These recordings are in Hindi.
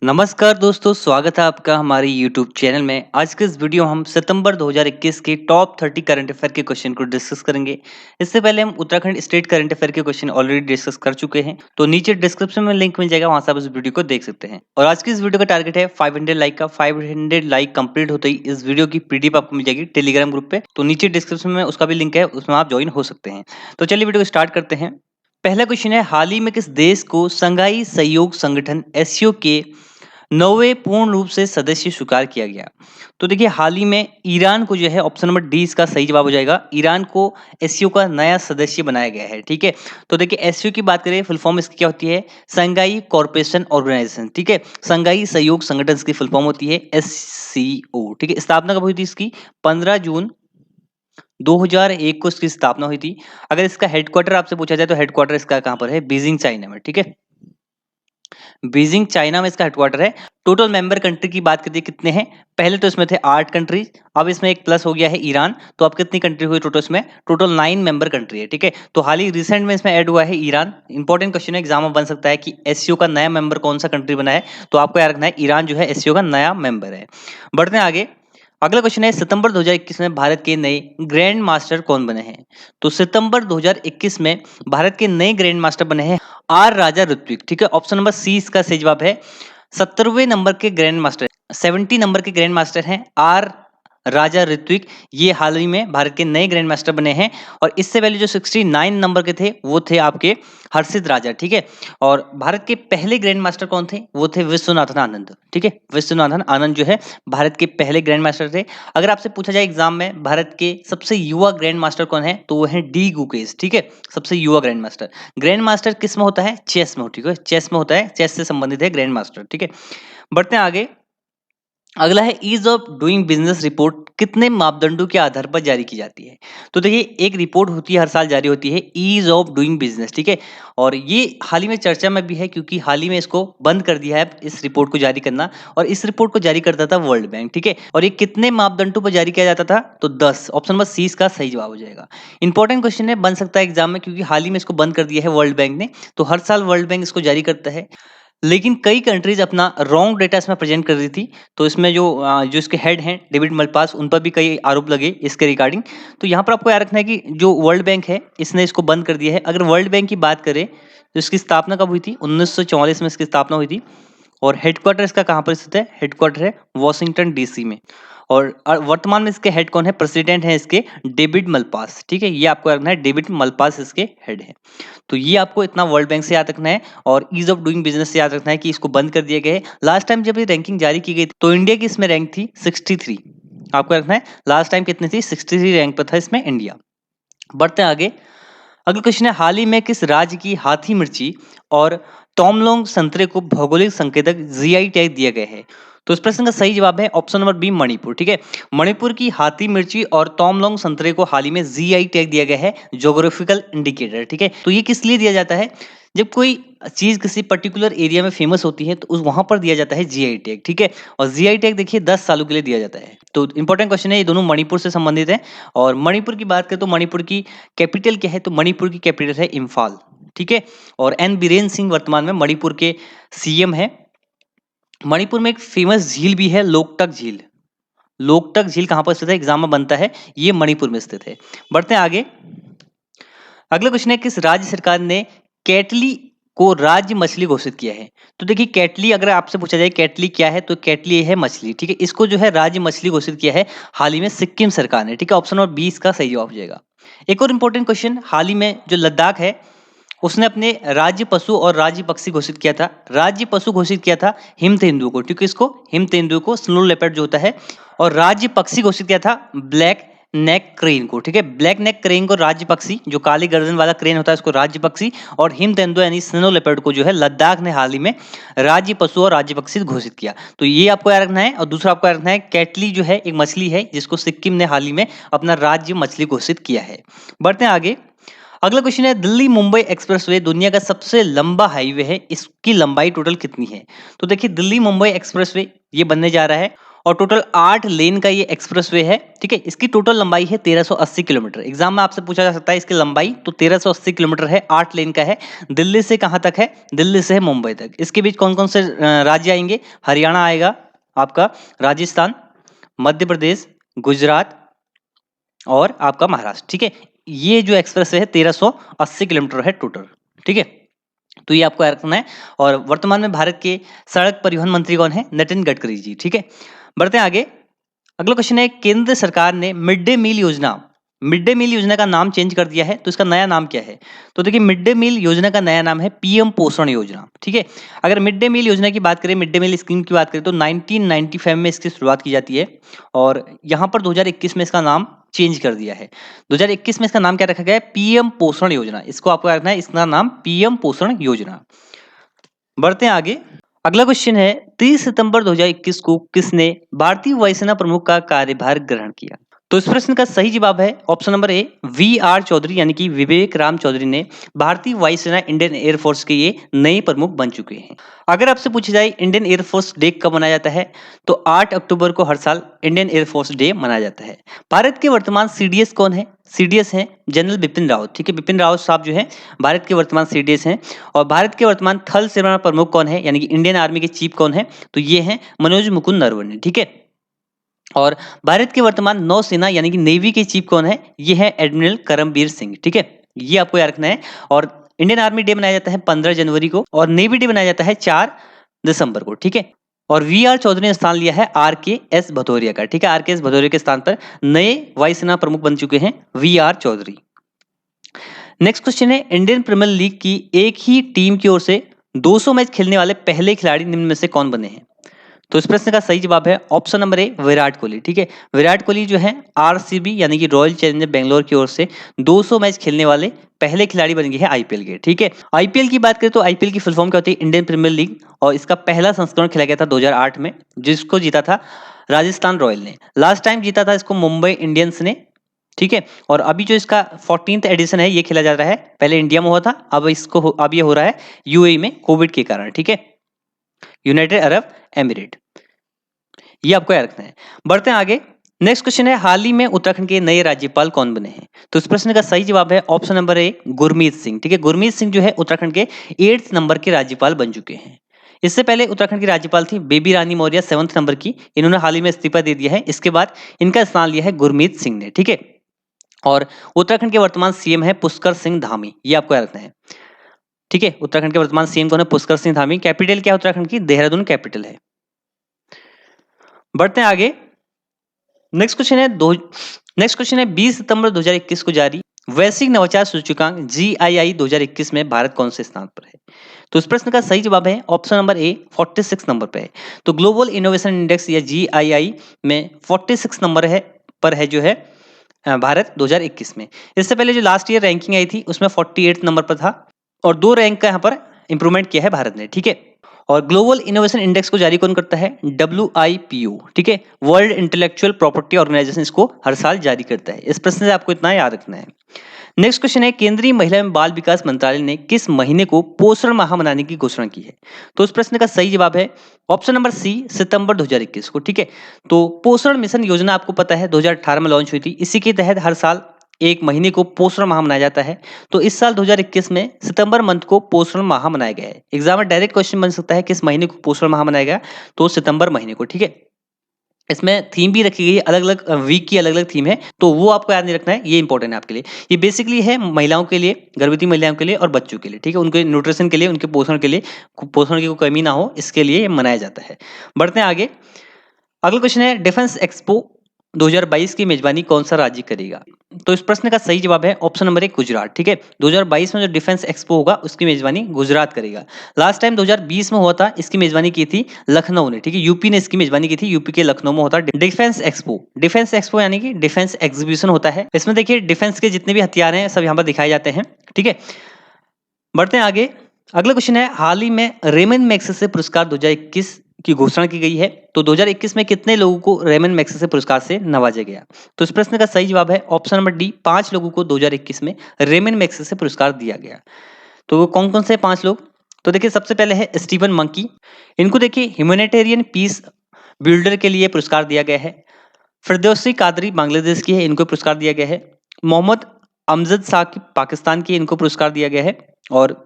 नमस्कार दोस्तों, स्वागत है आपका हमारे YouTube चैनल में। आज के इस वीडियो में हम सितंबर 2021 के टॉप 30 करंट अफेयर के क्वेश्चन को डिस्कस करेंगे। इससे पहले हम उत्तराखंड स्टेट करंट अफेयर के क्वेश्चन ऑलरेडी डिस्कस कर चुके हैं, तो नीचे डिस्क्रिप्शन में लिंक मिल जाएगा, वहां से आप इस वीडियो को देख सकते हैं। और आज की इस वीडियो का टारगेट है 500 लाइक का। 500 लाइक कंप्लीट होते ही इस वीडियो की पीडीएफ आपको मिल जाएगी टेलीग्राम ग्रुप पे, तो नीचे डिस्क्रिप्शन में उसका भी लिंक है, उसमें आप ज्वाइन हो सकते हैं। तो चलिए वीडियो को स्टार्ट करते हैं। पहला क्वेश्चन है, हाल ही में किस देश को संघाई सहयोग संगठन एससीओ के 9वें पूर्ण रूप से सदस्य स्वीकार किया गया? तो देखिए, हाल ही में ईरान को जो है, ऑप्शन नंबर डी इसका सही जवाब हो जाएगा। ईरान को एससीओ का नया सदस्य बनाया गया है। ठीक है, तो देखिए एससीओ की बात करें, फुल फॉर्म इसकी क्या होती है? Shanghai corporation organisation. ठीक है, संघाई सहयोग संगठन की फुल फॉर्म होती है एससीओ। ठीक है, स्थापना कब हुई थी इसकी? 15 जून 2001 को इसकी स्थापना हुई थी। अगर इसका हेडक्वार्टर आपसे पूछा जाए तो हेडक्वार्टर इसका कहाँ पर है? बीजिंग, चाइना में। ठीक है, बीजिंग चाइना में इसका हेडक्वार्टर है। टोटल मेंबर कंट्री की बात करते हैं कितने हैं? पहले तो इसमें थे 8 कंट्रीज, अब इसमें एक प्लस हो गया है ईरान, तो अब कितनी कंट्री हुई टोटल? इसमें टोटल 9 मेंबर कंट्री है। ठीक है, तो हाल ही रिसेंट में इसमें ऐड हुआ है ईरान। इंपॉर्टेंट क्वेश्चन है, एग्जाम में बन सकता है कि एससीओ का नया मेंबर कौन सा कंट्री बना है, तो आपको याद रखना है ईरान जो है एससीओ का नया मेंबर है। बढ़ते हैं आगे। अगला क्वेश्चन है, सितंबर 2021 में भारत के नए ग्रैंड मास्टर कौन बने हैं? तो सितंबर 2021 में भारत के नए ग्रैंड मास्टर बने हैं आर राजा ऋत्विक। ठीक है, ऑप्शन नंबर सी इसका सही जवाब है। 70वें नंबर के ग्रैंड मास्टर, 70 नंबर के ग्रैंड मास्टर हैं आर राजा ऋत्विक। ये हाल ही में भारत के नए ग्रैंड मास्टर बने हैं। और इससे पहले जो 69 नंबर के थे वो थे आपके हर्षित राजा। ठीक है, और भारत के पहले ग्रैंड मास्टर कौन थे? वो थे विश्वनाथन आनंद। ठीक है, विश्वनाथन आनंद जो है भारत के पहले ग्रैंड मास्टर थे। अगर आपसे पूछा जाए एग्जाम में भारत के सबसे युवा ग्रैंड मास्टर कौन है, तो वो है डी गुकेश। ठीक है, सबसे युवा ग्रैंड मास्टर। ग्रैंड मास्टर किस में होता है? चेस में। ठीक है, चेस में होता है, चेस से संबंधित है ग्रैंड मास्टर। ठीक है, बढ़ते हैं आगे। अगला है, ease of doing business report कितने मापदंडों के आधार पर जारी की जाती है? तो देखिए, एक रिपोर्ट होती है, हर साल जारी होती है, ईज ऑफ डूइंग बिजनेस। ठीक है, और ये हाल ही में चर्चा में भी है, क्योंकि हाल ही में इसको बंद कर दिया है इस रिपोर्ट को जारी करना, और इस रिपोर्ट को जारी करता था वर्ल्ड बैंक। ठीक है, और ये कितने मापदंडों पर जारी किया जाता था? तो 10। ऑप्शन नंबर सी इसका सही जवाब हो जाएगा। इंपॉर्टेंट क्वेश्चन है, बन सकता है एग्जाम में, क्योंकि हाल ही में इसको बंद कर दिया है वर्ल्ड बैंक ने, तो हर साल वर्ल्ड बैंक इसको जारी करता है। लेकिन कई कंट्रीज अपना रॉन्ग डेटा इसमें प्रेजेंट कर रही थी, तो इसमें जो इसके हेड हैं डेविड मलपास, उन पर भी कई आरोप लगे इसके रिगार्डिंग। तो यहाँ पर आपको याद रखना है कि जो वर्ल्ड बैंक है इसने इसको बंद कर दिया है। अगर वर्ल्ड बैंक की बात करें तो इसकी स्थापना कब हुई थी? 1944 में इसकी स्थापना हुई थी। और हेडक्वार्टर इसका कहाँ पर स्थित है? हेडक्वार्टर है वॉशिंगटन डीसी में। और वर्तमान में इसके हेड कौन है? प्रेसिडेंट है इसके डेविड मलपास। ठीक है, ये आपको रखना है, डेविड मलपास इसके हेड है। तो ये आपको इतना वर्ल्ड बैंक से याद रखना है, और ईज ऑफ डूइंग बिजनेस से याद रखना है कि इसको बंद कर दिया गया है। लास्ट टाइम जब ये रैंकिंग जारी की गई थी तो इंडिया की इसमें रैंक थी 63। आपको रखना है लास्ट टाइम कितनी थी? 63 रैंक पर था इसमें इंडिया। बढ़ते हैं आगे। अगला क्वेश्चन है, हाल ही में किस राज्य की हाथी मिर्ची और टॉमलोंग संतरे को भौगोलिक संकेतक जीआई टैग दिया गया है? तो इस प्रश्न का सही जवाब है ऑप्शन नंबर बी, मणिपुर। ठीक है, मणिपुर की हाथी मिर्ची और टॉमलोंग संतरे को हाल ही में जीआई टैग दिया गया है, ज्योग्राफिकल इंडिकेटर। ठीक है, तो ये किस लिए दिया जाता है? जब कोई चीज किसी पर्टिकुलर एरिया में फेमस होती है तो उस वहां पर दिया जाता है जीआई टैग। ठीक है, और जीआई टैग देखिए 10 सालों के लिए दिया जाता है। तो इंपॉर्टेंट क्वेश्चन है, ये दोनों मणिपुर से संबंधित है। और मणिपुर की बात करें तो मणिपुर की कैपिटल क्या है? तो मणिपुर की कैपिटल है इम्फाल। ठीक है, और एन बीरेन सिंह वर्तमान में मणिपुर के सीएम है। मणिपुर में एक फेमस झील भी है, लोकटक झील। लोकटक झील कहां पर स्थित है? एग्जाम में बनता है, ये मणिपुर में स्थित है। बढ़ते हैं आगे। अगला क्वेश्चन है, किस राज्य सरकार ने कैटली को राज्य मछली घोषित किया है? तो देखिए, कैटली अगर आपसे पूछा जाए कैटली क्या है, तो कैटली है मछली। ठीक है, इसको जो है राज्य मछली घोषित किया है हाल ही में सिक्किम सरकार ने। ठीक है, ऑप्शन नंबर 20 का सही जवाब हो जाएगा। एक और इंपॉर्टेंट क्वेश्चन, हाल ही में जो लद्दाख है उसने अपने राज्य पशु और राज्य पक्षी घोषित किया था। राज्य पशु घोषित किया था हिम तेंदुए को। ठीक है, इसको हिम तेंदुए को, स्नो लेपर्ड जो होता है। और राज्य पक्षी घोषित किया था ब्लैक नेक क्रेन को। ठीक है, ब्लैक नेक क्रेन को राज्य पक्षी, जो काली गर्दन वाला क्रेन होता है उसको राज्य पक्षी, और हिम तेंदुआ यानी स्नो लेपर्ड को जो है लद्दाख ने हाल ही में राज्य पशु और राज्य पक्षी घोषित किया। तो ये आपको याद रखना है। और दूसरा आपको याद रखना है, कैटली जो है एक मछली है जिसको सिक्किम ने हाल ही में अपना राज्य मछली घोषित किया है। बढ़ते हैं आगे। अगला क्वेश्चन है, दिल्ली मुंबई एक्सप्रेसवे दुनिया का सबसे लंबा हाईवे है, इसकी लंबाई टोटल कितनी है? तो देखिए, दिल्ली मुंबई एक्सप्रेसवे ये बनने जा रहा है, और टोटल 8 लेन का ये एक्सप्रेसवे है, ठीक है। इसकी टोटल लंबाई है 1380 किलोमीटर। एग्जाम में आपसे पूछा जा सकता है इसकी लंबाई, तो 1380 किलोमीटर है, 8 लेन का है। दिल्ली से कहां तक है? दिल्ली से है मुंबई तक। इसके बीच कौन कौन से राज्य आएंगे? हरियाणा आएगा आपका, राजस्थान, मध्य प्रदेश, गुजरात और आपका महाराष्ट्र, ठीक है। ये जो एक्सप्रेस है 1380 किलोमीटर है टोटल, ठीक है। तो ये आपको याद रखना है। और वर्तमान में भारत के सड़क परिवहन मंत्री कौन है? नितिन गडकरी जी, ठीक है। बढ़ते हैं आगे। अगला क्वेश्चन है, केंद्र सरकार ने मिड डे मील योजना का नाम चेंज कर दिया है, तो इसका नया नाम क्या है? तो देखिए, मिड डे मील योजना का नया नाम है पीएम पोषण योजना, ठीक है। अगर मिड डे मील योजना की बात करें, मिड डे मील स्कीम की बात करें, तो 1995 में इसकी शुरुआत की जाती है और यहाँ पर 2021 में इसका नाम चेंज कर दिया है। 2021 में इसका नाम क्या रखा गया है? पीएम पोषण योजना। इसको आपको याद रखना है, इसका नाम पीएम पोषण योजना। बढ़ते हैं आगे। अगला क्वेश्चन है, 30 सितंबर 2021 को किसने भारतीय वायुसेना प्रमुख का कार्यभार ग्रहण किया? तो इस प्रश्न का सही जवाब है option number A, V R Chaudhary, यानी कि विवेक राम चौधरी ने भारतीय वायुसेना इंडियन एयरफोर्स के ये नए प्रमुख बन चुके हैं। अगर आपसे पूछा जाए इंडियन एयरफोर्स डे कब मनाया जाता है, तो 8 अक्टूबर को हर साल इंडियन एयरफोर्स डे मनाया जाता है। भारत के वर्तमान सीडीएस कौन है? सीडीएस है जनरल बिपिन रावत, ठीक है। बिपिन रावत साहब जो है भारत के वर्तमान सीडीएस हैं। और भारत के वर्तमान थल सेना प्रमुख कौन है, यानी कि इंडियन आर्मी के चीफ कौन है? तो ये है मनोज मुकुंद नरवणे, ठीक है। और भारत के वर्तमान नौसेना यानी कि नेवी के चीफ कौन है? ये है एडमिरल करमबीर सिंह, ठीक है। ये आपको याद रखना है। और इंडियन आर्मी डे मनाया जाता है 15 जनवरी को और नेवी डे मनाया जाता है 4 दिसंबर को, ठीक है। और वी आर चौधरी ने स्थान लिया है आर के एस भदौरिया का, ठीक है। आर के एस भदौरिया के स्थान पर नए वायुसेना प्रमुख बन चुके हैं V R Chaudhary. Next question है, इंडियन प्रीमियर लीग की एक ही टीम की ओर से 200 मैच खेलने वाले पहले खिलाड़ी निम्न में से कौन बने हैं? तो इस प्रश्न का सही जवाब है ऑप्शन नंबर ए, विराट कोहली, ठीक है। विराट कोहली जो है आरसीबी यानी कि रॉयल चैलेंजर बेंगलोर की ओर से 200 मैच खेलने वाले पहले खिलाड़ी बन गए हैं आईपीएल के, ठीक है। आईपीएल की बात करें तो आईपीएल की फुल फॉर्म क्या होती है? Indian Premier League. और इसका पहला संस्करण खेला गया था 2008 में, जिसको जीता था राजस्थान रॉयल ने। लास्ट टाइम जीता था इसको मुंबई इंडियंस ने, ठीक है। और अभी जो इसका 14th एडिशन है ये खेला जा रहा है। पहले इंडिया में हुआ था, अब ये हो रहा है यूएई में कोविड के कारण, ठीक है, यूनाइटेड अरब एमिरेट। ये आपको याद रखना है। बढ़ते हैं आगे। नेक्स्ट क्वेश्चन है, हाल ही में उत्तराखंड के नए राज्यपाल कौन बने हैं? तो इस प्रश्न का सही जवाब है ऑप्शन नंबर ए, गुरमीत सिंह, ठीक है। गुरमीत सिंह जो है उत्तराखंड के 8th नंबर के राज्यपाल बन चुके हैं। इससे पहले उत्तराखंड की राज्यपाल थी बेबी रानी मौर्य 7th नंबर की। इन्होंने हाल ही में इस्तीफा दे दिया है। इसके बाद इनका स्थान लिया है गुरमीत सिंह ने, ठीक है। और उत्तराखंड के वर्तमान सीएम है पुष्कर सिंह धामी। ये आपको याद रखना है, ठीक है। उत्तराखंड के वर्तमान सीएम कौन है? पुष्कर सिंह धामी। कैपिटल क्या है उत्तराखंड की? देहरादून कैपिटल है। बढ़ते हैं आगे। नेक्स्ट क्वेश्चन है 20 सितंबर 2021 को जारी वैश्विक नवाचार सूचकांक जीआईआई 2021 में भारत कौन से स्थान पर है? तो इस प्रश्न का सही जवाब है ऑप्शन नंबर ए, 46 नंबर पे है। तो ग्लोबल इनोवेशन इंडेक्स या जीआईआई में 46 नंबर पर है जो है भारत 2021 में। इससे पहले जो लास्ट ईयर रैंकिंग आई थी उसमें 48 नंबर पर था और 2 रैंक का यहाँ पर इंप्रूवमेंट किया है भारत ने, ठीक है। और ग्लोबल इनोवेशन इंडेक्स को जारी कौन करता है? WIPO, ठीक है, वर्ल्ड इंटेलेक्चुअल प्रॉपर्टी ऑर्गेनाइजेशन इसको हर साल जारी करता है। इस प्रश्न से आपको इतना याद रखना है। नेक्स्ट क्वेश्चन है, केंद्रीय महिला एवं बाल विकास मंत्रालय ने किस महीने को पोषण माह मनाने की घोषणा की है? तो इस प्रश्न का सही जवाब है ऑप्शन नंबर सी, सितंबर 2021 को, ठीक है। तो पोषण मिशन योजना आपको पता है 2018 में लॉन्च हुई थी। इसी के तहत हर साल एक महीने को पोषण माह मनाया जाता है। तो इस साल 2021 में सितंबर मंथ को पोषण माह मनाया गया है। एग्जाम में डायरेक्ट क्वेश्चन बन सकता है किस महीने को पोषण माह मनाया गया, तो सितंबर महीने को, ठीक है। इसमें थीम भी रखी गई है, अलग अलग वीक की अलग अलग थीम है, तो वो आपको याद नहीं रखना है, ये इंपॉर्टेंट है आपके लिए। ये बेसिकली है महिलाओं के लिए, गर्भवती महिलाओं के लिए और बच्चों के लिए, ठीक है। उनके न्यूट्रिशन के लिए, उनके पोषण के लिए, पोषण की कोई कमी ना हो, इसके लिए ये मनाया जाता है। बढ़ते हैं आगे। अगला क्वेश्चन है, डिफेंस एक्सपो 2022 की मेजबानी कौन सा राज्य करेगा? तो इस प्रश्न का सही जवाब है ऑप्शन नंबर 1, गुजरात, ठीक है। 2022 में जो डिफेंस एक्सपो होगा उसकी मेजबानी गुजरात करेगा। लास्ट टाइम 2020 में हुआ था, इसकी मेजबानी की थी लखनऊ ने, ठीक है। यूपी ने इसकी मेजबानी की थी, यूपी के लखनऊ में होता है डिफेंस एक्सपो। डिफेंस एक्सपो यानी कि डिफेंस एग्जीबिशन होता है। इसमें देखिए डिफेंस के जितने भी हथियार हैं सब यहाँ पर दिखाए जाते हैं, ठीक है। बढ़ते हैं आगे। अगला क्वेश्चन है, हाल ही में रेमन मैग्सेसे पुरस्कार 2021 की घोषणा की गई है। तो 2021 में कितने लोगों को रेमन मैग्सेसे पुरस्कार से नवाजा गया? तो इस प्रश्न का सही जवाब है ऑप्शन नंबर डी, 5 लोगों को 2021 में रेमन मैग्सेसे पुरस्कार दिया गया। तो वो कौन कौन से 5 लोग? तो देखिए सबसे पहले है स्टीवन मंकी। इनको देखिए ह्यूमैनिटेरियन पीस बिल्डर के लिए पुरस्कार दिया गया है। फिरदौसी कादरी बांग्लादेश की है, इनको पुरस्कार दिया गया है। मोहम्मद अमजद साकिब पाकिस्तान की, इनको पुरस्कार दिया गया है। और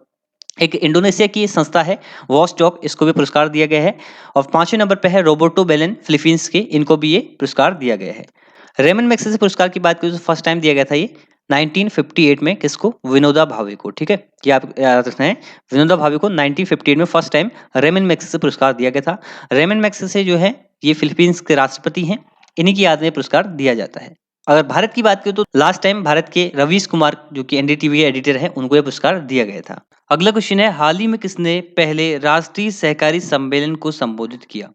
एक इंडोनेशिया की संस्था है वॉचडॉग, इसको भी पुरस्कार दिया गया है। और 5वें नंबर पे है रोबर्टो बेलन फिलीपींस के, इनको भी ये पुरस्कार दिया गया है। रेमन मैग्सेसे पुरस्कार की बात करें तो फर्स्ट टाइम दिया गया था ये 1958 में, किसको? विनोदा भावे को। ठीक है, ये आप याद रखना है, विनोदा भावे को 1958 में फर्स्ट टाइम रेमन मैग्सेसे पुरस्कार दिया गया था। रेमन मैग्सेसे जो है ये फिलीपींस के राष्ट्रपति हैं, इन्हीं की याद में पुरस्कार दिया जाता है। अगर भारत की बात करें तो लास्ट टाइम भारत के रवीश कुमार जो कि एनडीटीवी एडिटर है, उनको यह पुरस्कार दिया गया था। अगला क्वेश्चन है, हाल ही में किसने पहले राष्ट्रीय सहकारी सम्मेलन को संबोधित किया?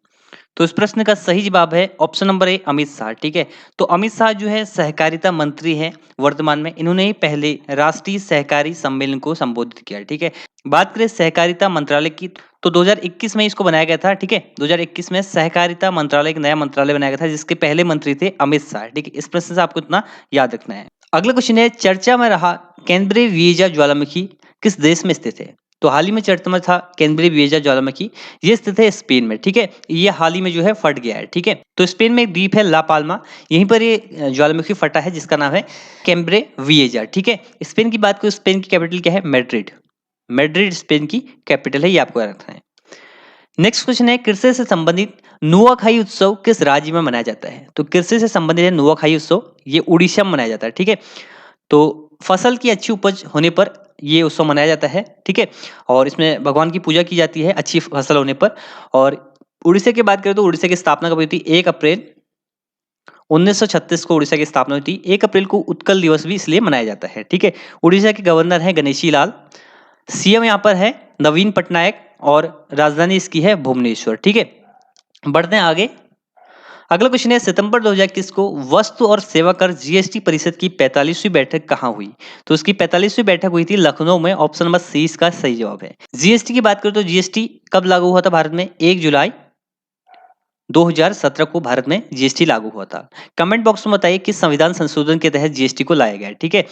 तो इस प्रश्न का सही जवाब है ऑप्शन नंबर ए, अमित शाह। ठीक है, तो अमित शाह जो है सहकारिता मंत्री हैं वर्तमान में, इन्होंने ही पहले राष्ट्रीय सहकारी सम्मेलन को संबोधित किया। ठीक है, बात करें सहकारिता मंत्रालय की तो 2021 में इसको बनाया गया था। ठीक है, 2021 में सहकारिता मंत्रालय, एक नया मंत्रालय बनाया गया था जिसके पहले मंत्री थे अमित शाह। ठीक है, इस प्रश्न से आपको इतना याद रखना है। अगला क्वेश्चन है, चर्चा में रहा कैनबरी विएजा ज्वालामुखी किस देश में स्थित है? तो हाल ही में चर्चा में था कैनबरी विएजा ज्वालामुखी, ये स्थित है स्पेन में। ठीक है, ये हाल ही में जो है फट गया है। ठीक है, तो स्पेन में एक द्वीप है ला पाल्मा, यहीं पर ये ज्वालामुखी फटा है जिसका नाम है कैम्ब्रे विएजा। ठीक है, स्पेन की बात करें, स्पेन की कैपिटल क्या है? मैड्रिड। मैड्रिड स्पेन की कैपिटल है, ये आपको याद रखना है। नेक्स्ट क्वेश्चन है, कृषि से संबंधित नुआखाई उत्सव किस राज्य में मनाया जाता है? तो कृषि से संबंधित है नुआखाई उत्सव, ये उड़ीसा में मनाया जाता है। ठीक है, तो फसल की अच्छी उपज होने पर ये उत्सव मनाया जाता है। ठीक है, और इसमें भगवान की पूजा की जाती है अच्छी फसल होने पर। और उड़ीसा की बात करें तो उड़ीसा की स्थापना कब हुई थी? 1 अप्रैल 1936 को उड़ीसा की स्थापना हुई थी। 1 अप्रैल को उत्कल दिवस भी इसलिए मनाया जाता है। ठीक है, उड़ीसा के गवर्नर हैं गणेशी लाल, सीएम यहाँ पर है नवीन पटनायक, और राजधानी इसकी है भुवनेश्वर। ठीक है, बढ़ते हैं आगे। अगला क्वेश्चन है, सितंबर 2021 को वस्तु और सेवा कर जीएसटी परिषद की 45वीं बैठक कहाँ हुई? तो उसकी 45वीं बैठक हुई थी लखनऊ में, ऑप्शन नंबर सी इसका सही जवाब है। जीएसटी की बात करें तो जीएसटी कब लागू हुआ था भारत में? 1 जुलाई 2017 को भारत में जीएसटी लागू हुआ था। कमेंट बॉक्स में बताइए किस संविधान संशोधन के तहत जीएसटी को लाया गया है। ठीक है,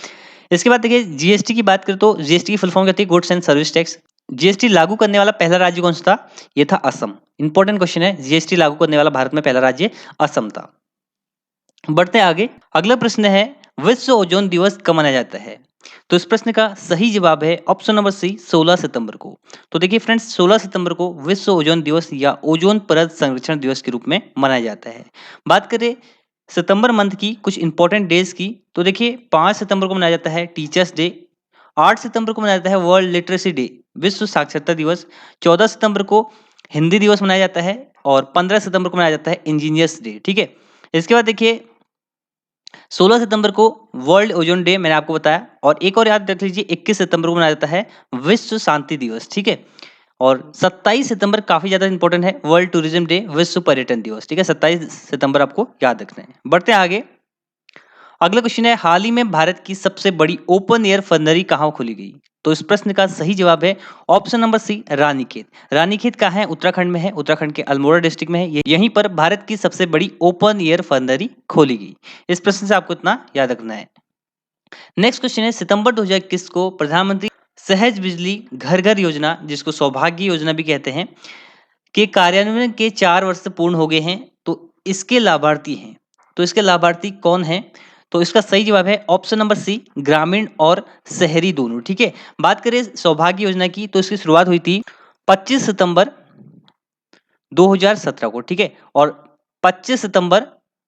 इसके बाद देखिए जीएसटी की बात करें तो जीएसटी की फुल फॉर्म क्या होती है? Goods and service tax. GST लागू करने वाला पहला राज्य कौन सा था? ये था असम। इंपॉर्टेंट क्वेश्चन है, जीएसटी लागू करने वाला भारत में पहला राज्य असम था। बढ़ते हैं आगे। अगला प्रश्न है, विश्व ओजोन दिवस कब मनाया जाता है? तो इस प्रश्न का सही जवाब है ऑप्शन नंबर सी, 16 सितंबर को। तो देखिए फ्रेंड्स, 16 सितंबर को विश्व ओजोन दिवस या ओजोन परत संरक्षण दिवस के रूप में मनाया जाता है। बात करें सितंबर मंथ की कुछ इंपॉर्टेंट डेज की, तो देखिए 5 सितंबर को मनाया जाता है टीचर्स डे, 8 सितंबर को मनाया जाता है वर्ल्ड लिटरेसी डे, विश्व साक्षरता दिवस, 14 सितंबर को हिंदी दिवस मनाया जाता है, और 15 सितंबर को मनाया जाता है इंजीनियर्स डे। ठीक है, इसके बाद देखिए 16 सितंबर को वर्ल्ड ओजोन डे मैंने आपको बताया, और एक और याद रख लीजिए 21 सितंबर को मनाया जाता है विश्व शांति दिवस। ठीक है, और 27 सितंबर काफी ज्यादा इंपॉर्टेंट है, वर्ल्ड टूरिज्म डे, विश्व पर्यटन दिवस। ठीक है, 27 सितंबर आपको याद रखना है। बढ़ते हैं आगे। अगला क्वेश्चन है, हाल ही में भारत की सबसे बड़ी ओपन एयर फर्नरी कहाँ खोली गई? तो इस प्रश्न का सही जवाब है option number C, Ranikhet. Ranikhet कहाँ है? उत्तराखंड में है, उत्तराखंड के अल्मोड़ा डिस्ट्रिक्ट में है। यहीं पर भारत की सबसे बड़ी ओपन एयर फर्नरी खोली गई। इस प्रश्न से आपको इतना याद रखना है। नेक्स्ट क्वेश्चन है, सितंबर 2021 को प्रधानमंत्री सहज बिजली घर घर योजना, जिसको सौभाग्य योजना भी कहते हैं, के कार्यान्वयन के 4 वर्ष पूर्ण हो गए हैं। तो इसके लाभार्थी हैं, तो इसके लाभार्थी कौन हैं? तो इसका सही जवाब है ऑप्शन नंबर सी, ग्रामीण और शहरी दोनों। ठीक है, बात करें सौभाग्य योजना की तो इसकी शुरुआत हुई थी 25 सितंबर 2017 को। ठीक है, और 25 सितंबर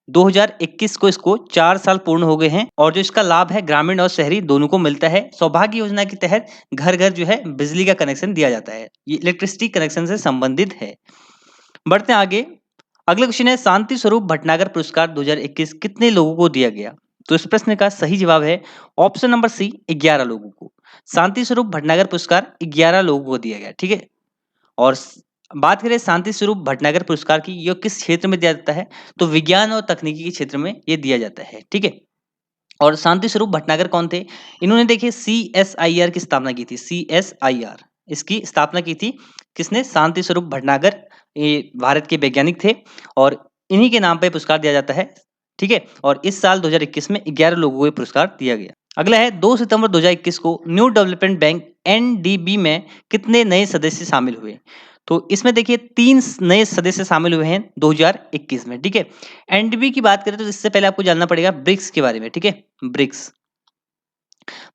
2021 को इसको 4 साल पूर्ण हो गए हैं, और जो इसका लाभ है ग्रामीण और शहरी दोनों को मिलता है। सौभाग्य योजना के तहत घर घर जो है बिजली का कनेक्शन दिया जाता है, ये इलेक्ट्रिसिटी कनेक्शन से संबंधित है। बढ़ते हैं आगे। अगला क्वेश्चन है, शांति स्वरूप भटनागर पुरस्कार 2021 कितने लोगों को दिया गया? तो इस प्रश्न का सही जवाब है ऑप्शन नंबर सी, 11 लोगों को। शांति स्वरूप भटनागर पुरस्कार 11 लोगों को दिया गया। ठीक है, और बात करें शांति स्वरूप भटनागर पुरस्कार की, ये किस क्षेत्र में दिया जाता है? तो विज्ञान और तकनीकी के क्षेत्र में ये दिया जाता है। ठीक है, और शांति स्वरूप भटनागर कौन थे? इन्होंने देखिए CSIR की स्थापना की थी। CSIR इसकी स्थापना की थी किसने? शांति स्वरूप भटनागर, ये भारत के वैज्ञानिक थे, और इन्हीं के नाम पे पुरस्कार दिया जाता है। ठीक है, और इस साल 2021 में 11 लोगों को ये पुरस्कार दिया गया। अगला है, 2 सितंबर 2021 को न्यू डेवलपमेंट बैंक NDB में कितने नए सदस्य शामिल हुए? तो इसमें देखिए 3 नए सदस्य शामिल हुए हैं 2021 में, ठीक है। एनडीबी की बात करें तो इससे पहले आपको जानना पड़ेगा ब्रिक्स के बारे में, ठीक है। ब्रिक्स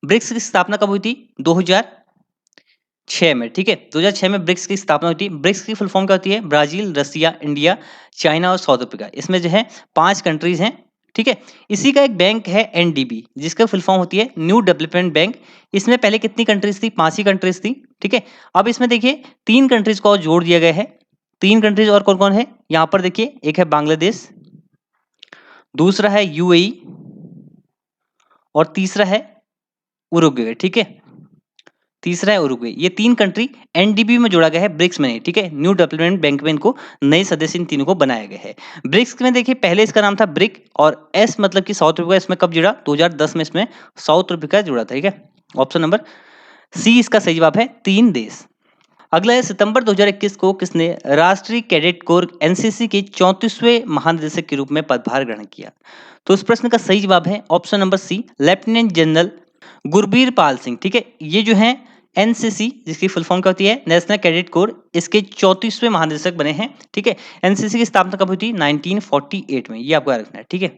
ब्रिक्स की स्थापना कब हुई थी? 2006 में, ठीक है। 2006 में ब्रिक्स की स्थापना हुई थी। ब्रिक्स की फुल फॉर्म क्या होती है? ब्राजील, रसिया, इंडिया, चाइना और साउथ अफ्रीका। इसमें जो है 5 कंट्रीज हैं, ठीक है। इसी का एक बैंक है एनडीबी, जिसका फुल फॉर्म होती है न्यू डेवलपमेंट बैंक। इसमें पहले कितनी कंट्रीज थी? 5 ही कंट्रीज थी, ठीक है। अब इसमें देखिए 3 कंट्रीज को और जोड़ दिया गया है। 3 कंट्रीज और कौन-कौन है? यहाँ पर देखिए, एक है बांग्लादेश, दूसरा है यूएई और तीसरा है उरुग्वे, ठीक है। तीसरा है उरुग्वे। ये 3 कंट्री एनडीबी में जोड़ा गया है, ब्रिक्स में नहीं, ठीक है। न्यू डेवलपमेंट बैंक में इनको नए सदस्य इन तीनों को बनाया गया है। ब्रिक्स में देखिए पहले इसका नाम था ब्रिक और एस मतलब कि साउथ अफ्रीका। इसमें कब जुड़ा? 2010 में इसमें साउथ अफ्रीका जुड़ा था, ठीक है। ऑप्शन नंबर सी इसका सही जवाब है, 3 देश। अगला है सितंबर 2021 को किसने राष्ट्रीय कैडेट कोर एनसीसी के 34वें महानिदेशक के रूप में पदभार ग्रहण किया? तो इस प्रश्न का सही जवाब है option number C, lieutenant general Gurbir Pal Singh, ठीक है। ये जो है एनसीसी, जिसकी फुल फॉर्म क्या होती है? नेशनल कैडेट कोर, इसके 34वें महानिदेशक बने हैं, ठीक है। एनसीसी की स्थापना कब हुई थी? 1948 में। ये आपको याद रखना है, ठीक है।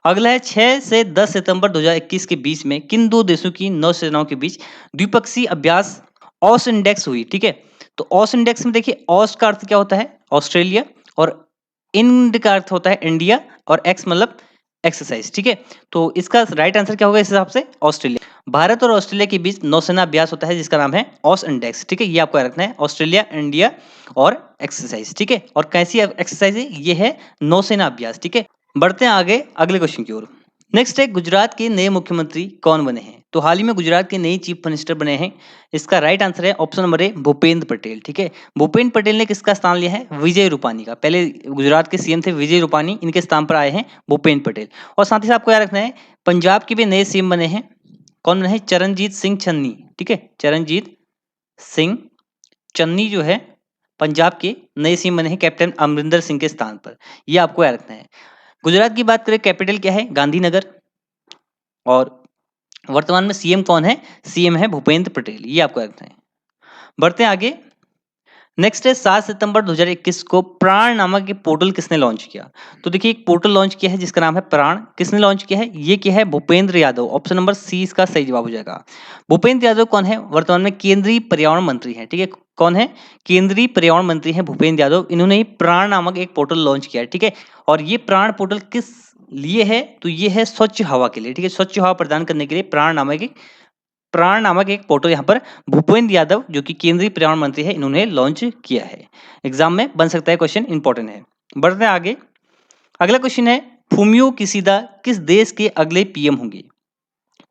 अगला है 6 से 10 सितंबर 2021 के बीच में किन 2 देशों की नौसेनाओं के बीच द्विपक्षीय अभ्यास ऑस इंडेक्स हुई, ठीक है। तो ऑस इंडेक्स में देखिए ऑस का अर्थ क्या होता है? ऑस्ट्रेलिया, और इंड का अर्थ होता है इंडिया, और एक्स मतलब एक्सरसाइज, ठीक है। तो इसका राइट आंसर क्या होगा इस हिसाब से? ऑस्ट्रेलिया। भारत और ऑस्ट्रेलिया के बीच नौसेना अभ्यास होता है जिसका नाम है ऑस इंडेक्स, ठीक है। ये आपको याद रखना है, ऑस्ट्रेलिया, इंडिया और एक्सरसाइज, ठीक है। और कैसी एक्सरसाइज है? ये है नौसेना अभ्यास, ठीक है। बढ़ते हैं आगे अगले क्वेश्चन की ओर। नेक्स्ट है गुजरात के नए मुख्यमंत्री कौन बने हैं? तो हाल ही में गुजरात के नए चीफ मिनिस्टर बने हैं। इसका राइट आंसर है ऑप्शन नंबर ए, भूपेंद्र पटेल, ठीक है। भूपेंद्र पटेल ने किसका स्थान लिया है? विजय रूपानी का। पहले गुजरात के सीएम थे विजय रूपानी, इनके स्थान पर आए हैं भूपेंद्र पटेल। और साथ ही साथ आपको याद रखना है पंजाब के भी नए सीएम बने हैं। कौन बने हैं? चरणजीत सिंह चन्नी, ठीक है। चरणजीत सिंह चन्नी जो है पंजाब के नए सीएम बने हैं कैप्टन अमरिंदर सिंह के स्थान पर। ये आपको याद रखना है। गुजरात की बात करें, कैपिटल क्या है? गांधीनगर। और वर्तमान में सीएम कौन है? सीएम है भूपेंद्र पटेल। ये आपको याद रखना है। बढ़ते हैं आगे। नेक्स्ट है 7 सितंबर 2021 को प्राण नामक एक पोर्टल किसने लॉन्च किया? तो देखिए एक पोर्टल लॉन्च किया है जिसका नाम है प्राण। किसने लॉन्च किया है? ये किया है Bhupendra Yadav. Option number C इसका सही जवाब हो जाएगा। भूपेंद्र यादव कौन है? वर्तमान में केंद्रीय पर्यावरण मंत्री हैं, ठीक है। कौन है? केंद्रीय पर्यावरण मंत्री हैं भूपेंद्र यादव। इन्होंने ही प्राण नामक एक पोर्टल लॉन्च किया है, ठीक है। और ये प्राण पोर्टल किस लिए है? तो ये है स्वच्छ हवा के लिए, ठीक है। स्वच्छ हवा प्रदान करने के लिए प्राण नामक एक पोर्टल यहाँ पर भूपेंद्र यादव जो कि केंद्रीय पर्यावरण मंत्री है, इन्होंने लॉन्च किया है। एग्जाम में बन सकता है क्वेश्चन, इंपॉर्टेंट है। बढ़ते हैं आगे। अगला क्वेश्चन है फूमियो किसीदा किस देश के अगले पीएम होंगे?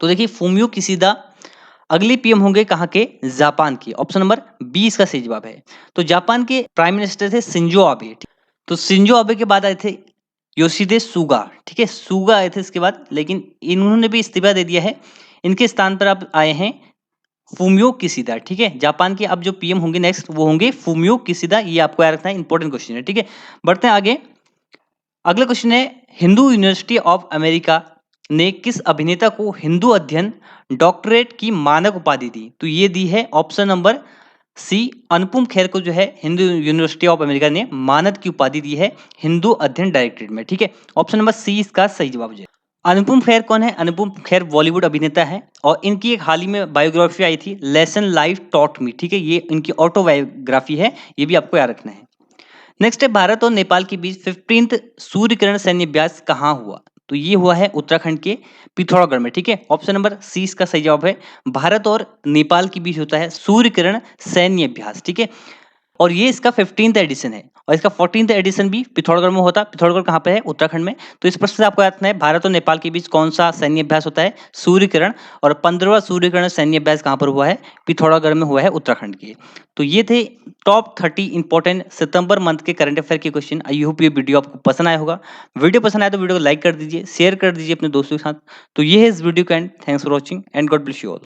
तो देखिए फूमियो किसीदा अगले पीएम होंगे कहाँ के? जापान के। ऑप्शन नंबर बी इसका सही जवाब है। तो जापान के प्राइम मिनिस्टर थे शिंजो आबे। तो शिंजो आबे के बाद आए थे योशिहिदे सुगा, ठीक है। सुगा आए थे इसके बाद, लेकिन इन्होंने भी इस्तीफा दे दिया है। इनके स्थान पर अब आए हैं फूमियो किशिदा, ठीक है। जापान के अब जो पीएम होंगे नेक्स्ट वो होंगे फूमियो किशिदा। ये आपको याद रखना है, इंपॉर्टेंट क्वेश्चन है, ठीक है। बढ़ते हैं आगे। अगला क्वेश्चन है हिंदू यूनिवर्सिटी ऑफ अमेरिका ने किस अभिनेता को हिंदू अध्ययन डॉक्टरेट की मानक उपाधि दी? तो ये दी है ऑप्शन नंबर सी, अनुपम खेर को जो है हिंदू यूनिवर्सिटी ऑफ अमेरिका ने मानद की उपाधि दी है हिंदू अध्ययन डायरेक्टरेट में, ठीक है। ऑप्शन नंबर सी इसका सही जवाब हो जाएगा। अनुपम खेर कौन है? अनुपम खेर बॉलीवुड अभिनेता है और इनकी एक हाल ही में बायोग्राफी आई थी, लेसन लाइफ टॉट मी, ठीक है। ये इनकी ऑटोबायोग्राफी है, ये भी आपको याद रखना है। नेक्स्ट है भारत और नेपाल के बीच 15th सूर्य किरण सैन्य अभ्यास कहाँ हुआ? तो ये हुआ है उत्तराखंड के पिथौरागढ़ में, ठीक है। ऑप्शन नंबर सी इसका सही जवाब है। भारत और नेपाल के बीच होता है सूर्य किरण सैन्य अभ्यास, ठीक है। और ये इसका 15th एडिशन है और इसका 14th एडिशन भी पिथौरागढ़ में होता है। पिथौरागढ़ कहाँ पे है? उत्तराखंड में। तो इस प्रश्न से आपको याद रखना है भारत और नेपाल के बीच कौन सा सैन्य अभ्यास होता है? सूर्य किरण। और 15वां सूर्य किरण सैन्य अभ्यास कहाँ पर हुआ है? पिथौरागढ़ में हुआ है, उत्तराखंड के। तो ये थे टॉप 30 इंपॉर्टेंट सितंबर मंथ के करंट अफेयर के क्वेश्चन। आई होप ये वीडियो आपको पसंद आया होगा। वीडियो पसंद आया तो वीडियो को लाइक कर दीजिए, शेयर कर दीजिए अपने दोस्तों के साथ। तो ये है इस वीडियो का and. Thanks for watching and God bless you all.